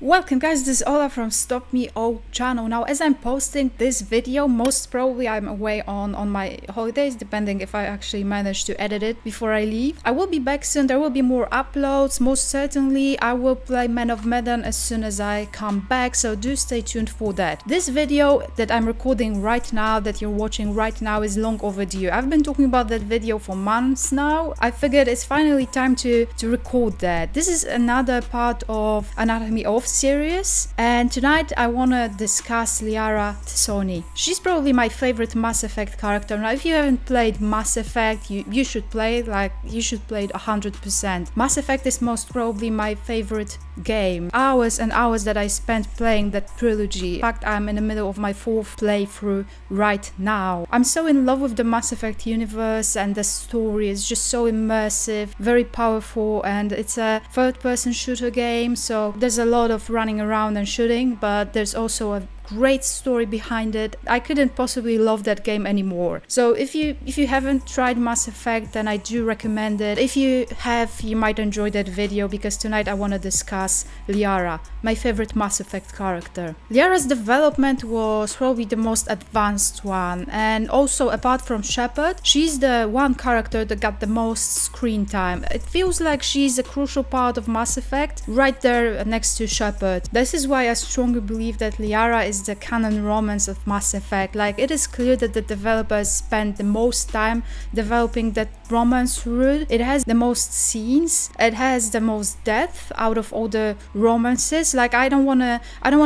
Welcome guys, this is Ola from Stop Me All channel. Now as I'm posting this video, most probably I'm away on my holidays, depending if I actually manage to edit it before I leave. I will be back soon, there will be more uploads, most certainly. I will play Man of Medan as soon as I come back, so do stay tuned for that. This video that I'm recording right now, that you're watching right now, is long overdue. I've been talking about that video for months now. I figured it's finally time to record that. This is another part of Anatomy of series, and tonight I want to discuss Liara Soni. She's probably my favorite Mass Effect character. Now if you haven't played Mass Effect, you should play it, like you should play it 100%. Mass Effect is most probably my favorite game. Hours and hours that I spent playing that trilogy. In fact, I'm in the middle of my 4th playthrough right now. I'm so in love with the Mass Effect universe, and the story is just so immersive, very powerful, and it's a third-person shooter game, so there's a lot of running around and shooting, but there's also a great story behind it. I couldn't possibly love that game anymore. So if you haven't tried Mass Effect, then I do recommend it. If you have, you might enjoy that video, because tonight I want to discuss Liara, my favorite Mass Effect character. Liara's development was probably the most advanced one, and also apart from Shepard, she's the one character that got the most screen time. It feels like she's a crucial part of Mass Effect, right there next to Shepard. This is why I strongly believe that Liara is the canon romance of Mass Effect. Like, it is clear that the developers spent the most time developing that romance route. It has the most scenes, it has the most depth out of all the romances. Like, I don't wanna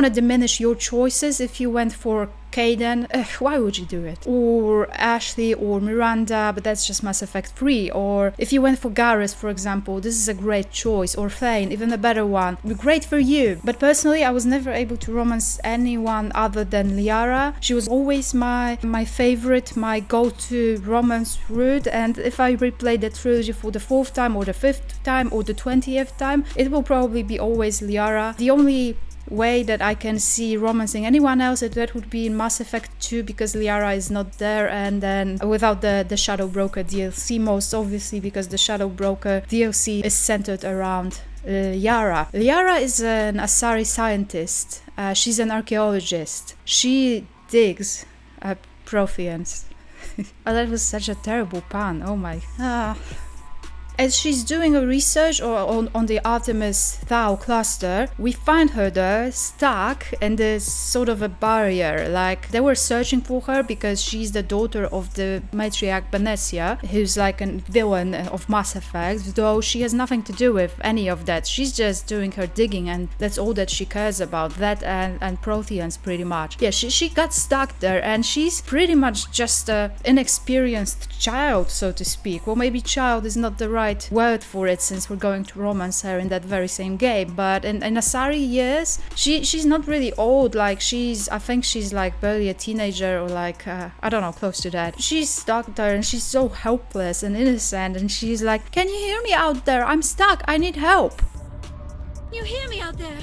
diminish your choices if you went for Kaidan. Why would you do it? Or Ashley or Miranda, but that's just Mass Effect 3. Or if you went for Garrus, for example, this is a great choice. Or Thane, even a better one. Great for you. But personally, I was never able to romance anyone other than Liara. She was always my favorite, my go-to romance route, and if I replay the trilogy for the 4th time or the 5th time or the 20th time, it will probably be always Liara. The only way that I can see romancing anyone else, that would be in Mass Effect 2, because Liara is not there, and then without the Shadow Broker DLC, most obviously, because the Shadow Broker DLC is centered around Liara. Liara is an Asari scientist. She's an archaeologist. She digs Protheans. Oh, that was such a terrible pun. Oh my. As she's doing her research on the Artemis Thau cluster, we find her there, stuck in this sort of a barrier. Like, they were searching for her because she's the daughter of the matriarch Benesia, who's like a villain of Mass Effect, though she has nothing to do with any of that. She's just doing her digging, and that's all that she cares about, that and Protheans, pretty much. Yeah, she got stuck there, and she's pretty much just an inexperienced child, so to speak. Well, maybe child is not the right word for it, since we're going to romance her in that very same game, but in Asari years, she's not really old. Like, I think she's like barely a teenager, or like I don't know, close to that. She's stuck there, and she's so helpless and innocent, and she's like, "Can you hear me out there? I'm stuck, I need help." You hear me out there?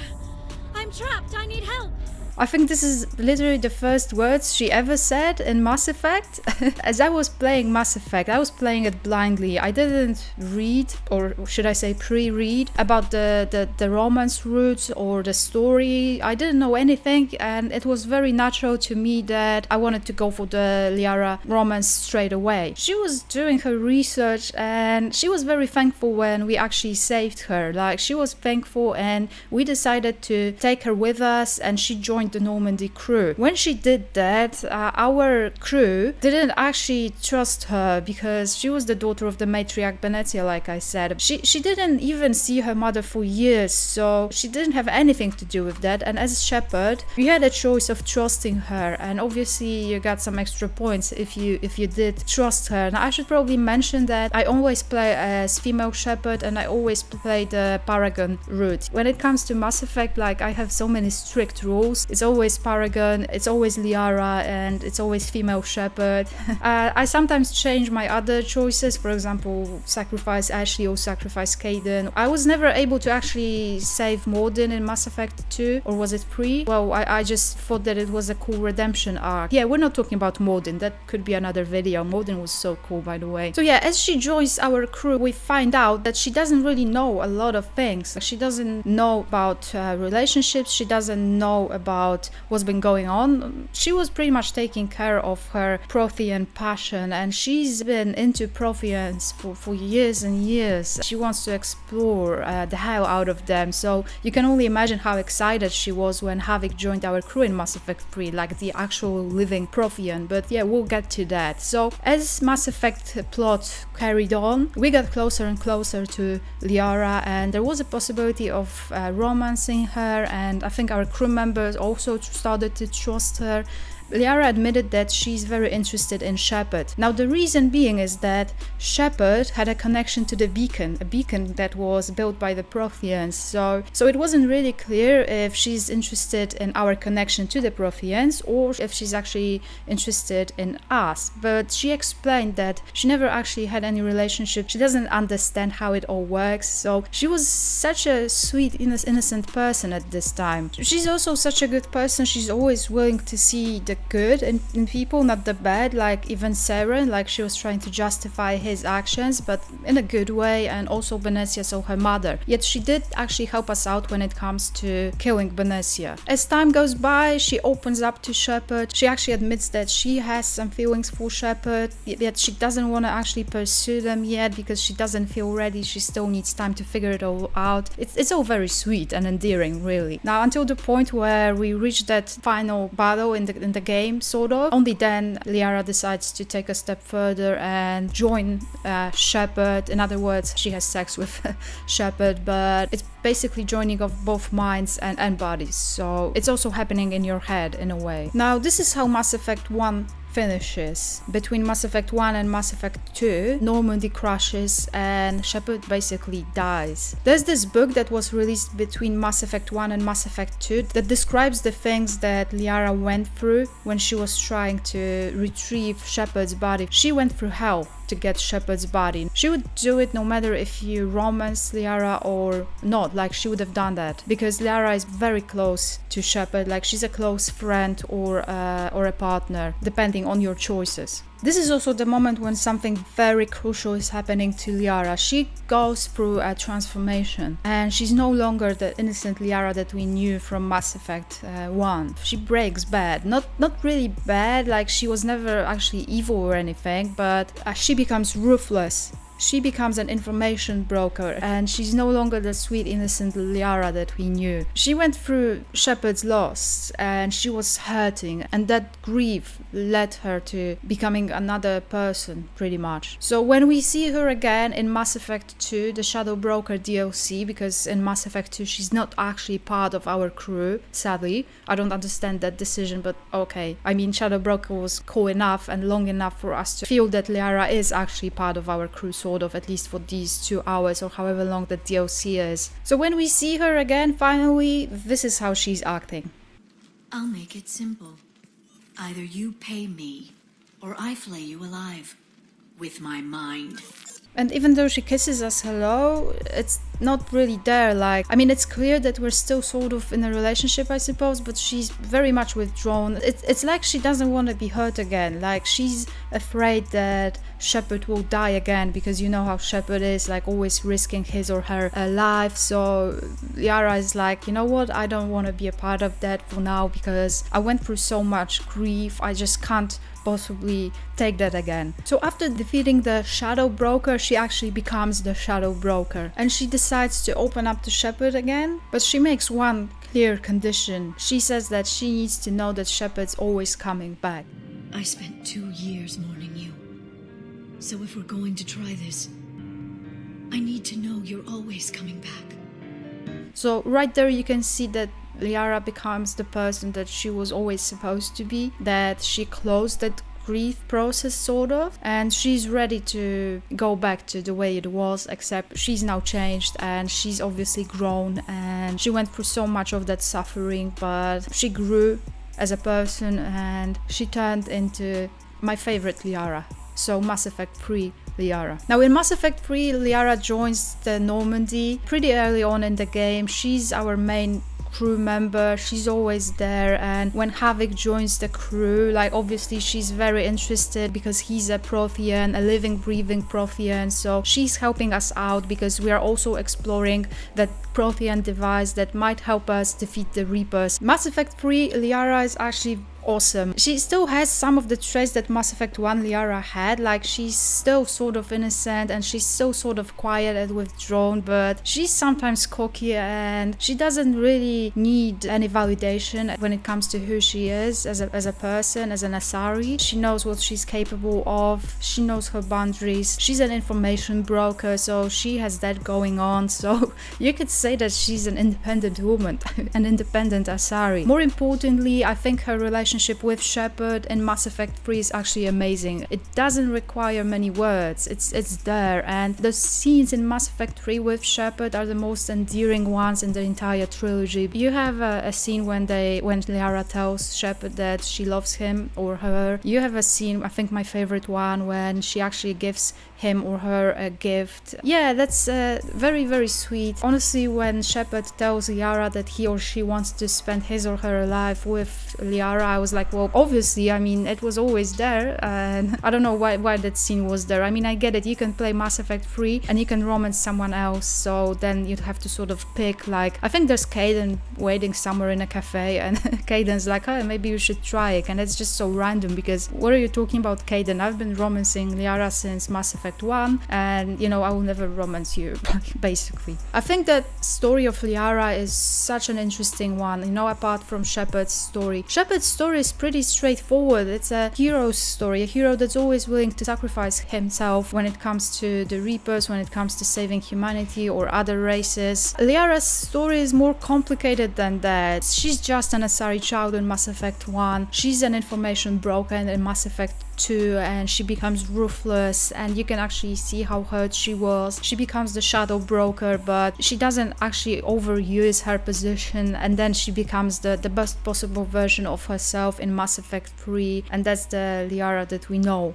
I'm trapped, I need help. I think this is literally the first words she ever said in Mass Effect. As I was playing Mass Effect, I was playing it blindly. I didn't read, or should I say pre-read, about the romance routes or the story. I didn't know anything, and it was very natural to me that I wanted to go for the Liara romance straight away. She was doing her research, and she was very thankful when we actually saved her. Like, she was thankful, and we decided to take her with us, and she joined the Normandy crew. When she did that, our crew didn't actually trust her, because she was the daughter of the matriarch Benetia, like I said. She didn't even see her mother for years, so she didn't have anything to do with that. And as Shepard, we had a choice of trusting her, and obviously you got some extra points if you did trust her. Now, I should probably mention that I always play as female Shepard, and I always play the Paragon route. When it comes to Mass Effect, like, I have so many strict rules. It's always Paragon, it's always Liara, and it's always female Shepard. I sometimes change my other choices, for example, sacrifice Ashley or sacrifice Kaidan. I was never able to actually save Mordin in Mass Effect 2, or was it 3? Well, I just thought that it was a cool redemption arc. Yeah, we're not talking about Mordin, that could be another video. Mordin was so cool, by the way. So yeah, as she joins our crew, we find out that she doesn't really know a lot of things. She doesn't know about relationships, she doesn't know about what's been going on. She was pretty much taking care of her Prothean passion, and she's been into Protheans for years and years. She wants to explore the hell out of them, so you can only imagine how excited she was when Havik joined our crew in Mass Effect 3, like the actual living Prothean. But yeah, we'll get to that. So as Mass Effect plot carried on, we got closer and closer to Liara, and there was a possibility of romancing her, and I think our crew members also started to trust her. Liara admitted that she's very interested in Shepard. Now the reason being is that Shepard had a connection to the beacon, a beacon that was built by the Protheans, so it wasn't really clear if she's interested in our connection to the Protheans or if she's actually interested in us. But she explained that she never actually had any relationship, she doesn't understand how it all works, so she was such a sweet, innocent person at this time. She's also such a good person, she's always willing to see the good in people, not the bad, like even Saren, like she was trying to justify his actions, but in a good way, and also Benessia, so her mother. Yet she did actually help us out when it comes to killing Benessia. As time goes by, she opens up to Shepard. She actually admits that she has some feelings for Shepard, yet she doesn't want to actually pursue them yet because she doesn't feel ready. She still needs time to figure it all out. It's all very sweet and endearing, really. Now, until the point where we reach that final battle in the game, sort of. Only then Liara decides to take a step further and join Shepard. In other words, she has sex with Shepard, but it's basically joining of both minds and bodies. So it's also happening in your head in a way. Now, this is how Mass Effect 1 finishes. Between Mass Effect 1 and Mass Effect 2, Normandy crashes and Shepard basically dies. There's this book that was released between Mass Effect 1 and Mass Effect 2 that describes the things that Liara went through when she was trying to retrieve Shepard's body. She went through hell to get Shepard's body. She would do it no matter if you romance Liara or not, like she would have done that, because Liara is very close to Shepard, like she's a close friend or a partner, depending on your choices. This is also the moment when something very crucial is happening to Liara. She goes through a transformation and she's no longer the innocent Liara that we knew from Mass Effect 1. She breaks bad. Not really bad, like she was never actually evil or anything, but she becomes ruthless. She becomes an information broker and she's no longer the sweet innocent Liara that we knew. She went through Shepard's loss and she was hurting, and that grief led her to becoming another person pretty much. So when we see her again in Mass Effect 2, the Shadow Broker DLC, because in Mass Effect 2 she's not actually part of our crew, sadly. I don't understand that decision, but okay. I mean, Shadow Broker was cool enough and long enough for us to feel that Liara is actually part of our crew, sort of, at least for these 2 hours or however long the DLC is. So when we see her again, finally, this is how she's acting. I'll make it simple. Either you pay me, or I flay you alive. With my mind. And even though she kisses us hello, it's not really there. Like, I mean, it's clear that we're still sort of in a relationship, I suppose, but she's very much withdrawn. It's like she doesn't want to be hurt again. Like, she's afraid that Shepard will die again, because you know how Shepard is, like, always risking his or her life. So Liara is like, you know what, I don't want to be a part of that for now, because I went through so much grief, I just can't possibly take that again. So after defeating the Shadow Broker, she actually becomes the Shadow Broker, and she decides to open up to Shepard again, but she makes one clear condition. She says that she needs to know that Shepard's always coming back. I spent 2 years mourning you. So if we're going to try this, I need to know you're always coming back. So right there you can see that Liara becomes the person that she was always supposed to be, that she closed that grief process sort of, and she's ready to go back to the way it was, except she's now changed and she's obviously grown and she went through so much of that suffering, but she grew as a person and she turned into my favorite Liara. So Mass Effect 3 Liara. Now in Mass Effect 3, Liara joins the Normandy pretty early on in the game. She's our main crew member, she's always there, and when Havoc joins the crew, like obviously she's very interested because he's a Prothean, a living breathing Prothean, so she's helping us out because we are also exploring that Prothean device that might help us defeat the Reapers. Mass Effect 3 Liara is actually awesome. She still has some of the traits that Mass Effect 1 Liara had, like she's still sort of innocent and she's still sort of quiet and withdrawn, but she's sometimes cocky and she doesn't really need any validation when it comes to who she is as a person, as an Asari. She knows what she's capable of, she knows her boundaries, she's an information broker, so she has that going on, so you could say that she's an independent woman, an independent Asari. More importantly, I think her relationship with Shepard in Mass Effect 3 is actually amazing. It doesn't require many words, it's there, and the scenes in Mass Effect 3 with Shepard are the most endearing ones in the entire trilogy. You have a scene when Liara tells Shepard that she loves him or her. You have a scene, I think my favorite one, when she actually gives him or her a gift. Yeah, that's very, very sweet. Honestly, when Shepard tells Liara that he or she wants to spend his or her life with Liara, I was like, well, obviously, I mean, it was always there, and I don't know why that scene was there. I mean, I get it, you can play Mass Effect 3 and you can romance someone else, so then you'd have to sort of pick, like, I think there's Kaidan waiting somewhere in a cafe, and Kaidan's like, oh, maybe you should try it, and it's just so random, because what are you talking about, Kaidan? I've been romancing Liara since Mass Effect 1, and, you know, I will never romance you, basically. I think that story of Liara is such an interesting one, you know, apart from Shepard's story. Shepard's story is pretty straightforward. It's a hero's story, a hero that's always willing to sacrifice himself when it comes to the Reapers, when it comes to saving humanity or other races. Liara's story is more complicated than that. She's just an Asari child in Mass Effect 1. She's an information broker in Mass Effect 2, and she becomes ruthless, and you can actually see how hurt she was. She becomes the shadow broker, but she doesn't actually overuse her position, and then she becomes the best possible version of herself in Mass Effect 3, and that's the Liara that we know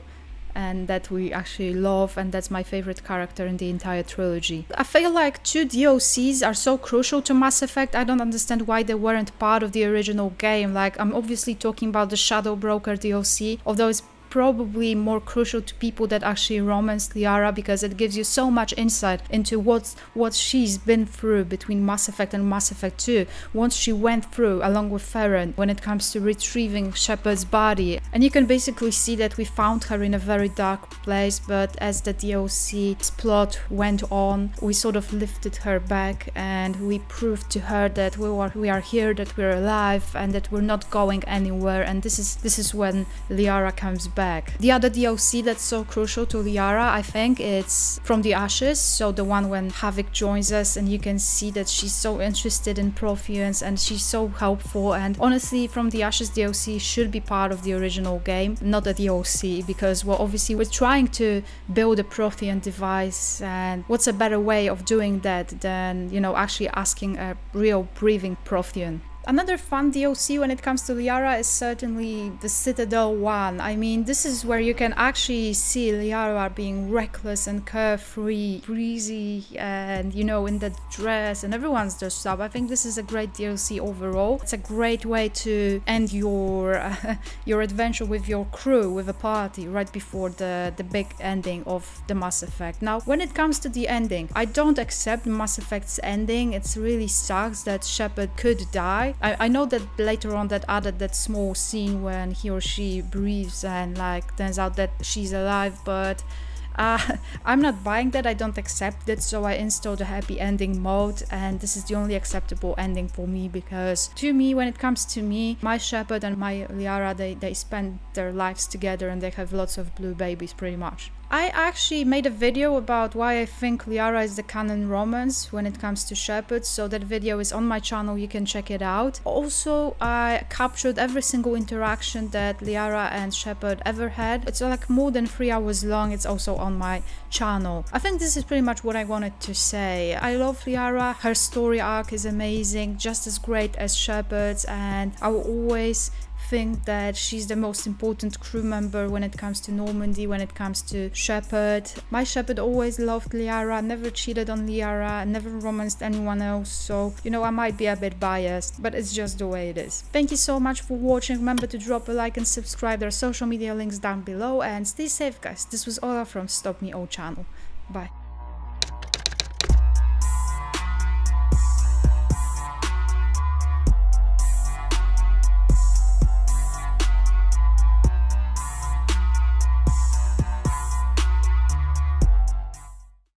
and that we actually love, and that's my favorite character in the entire trilogy. I feel like 2 DLCs are so crucial to Mass Effect. I don't understand why they weren't part of the original game. Like, I'm obviously talking about the Shadow Broker DLC, although it's probably more crucial to people that actually romance Liara, because it gives you so much insight into what she's been through between Mass Effect and Mass Effect 2, what she went through along with Farron when it comes to retrieving Shepard's body. And you can basically see that we found her in a very dark place, but as the DLC's plot went on, we sort of lifted her back and we proved to her that we are here, that we're alive, and that we're not going anywhere, and this is when Liara comes back. The other DLC that's so crucial to Liara, I think, it's From the Ashes, so the one when Havoc joins us and you can see that she's so interested in Protheans and she's so helpful, and honestly From the Ashes DLC should be part of the original game, not a DLC, because, well, obviously we're trying to build a Prothean device, and what's a better way of doing that than, you know, actually asking a real breathing Prothean. Another fun DLC when it comes to Liara is certainly the Citadel one. I mean, this is where you can actually see Liara being reckless and carefree, breezy, and, you know, in that dress, and everyone's dressed up. I think this is a great DLC overall. It's a great way to end your adventure with your crew, with a party, right before the big ending of the Mass Effect. Now, when it comes to the ending, I don't accept Mass Effect's ending. It really sucks that Shepard could die. I know that later on that added that small scene when he or she breathes and, like, turns out that she's alive, but I'm not buying that. I don't accept it, so I installed a happy ending mode, and this is the only acceptable ending for me, because to me, when it comes to me, my Shepard and my Liara, they spend their lives together and they have lots of blue babies, pretty much. I actually made a video about why I think Liara is the canon romance when it comes to Shepard, so that video is on my channel, you can check it out. Also, I captured every single interaction that Liara and Shepard ever had. It's like more than 3 hours long, it's also on my channel. I think this is pretty much what I wanted to say. I love Liara, her story arc is amazing, just as great as Shepard's, and I will always think that she's the most important crew member when it comes to Normandy, when it comes to Shepard. My Shepard always loved Liara, never cheated on Liara, never romanced anyone else, so you know, I might be a bit biased, but it's just the way it is. Thank you so much for watching. Remember to drop a like and subscribe. There are social media links down below, and stay safe guys. This was Ola from Stop Me All channel. Bye.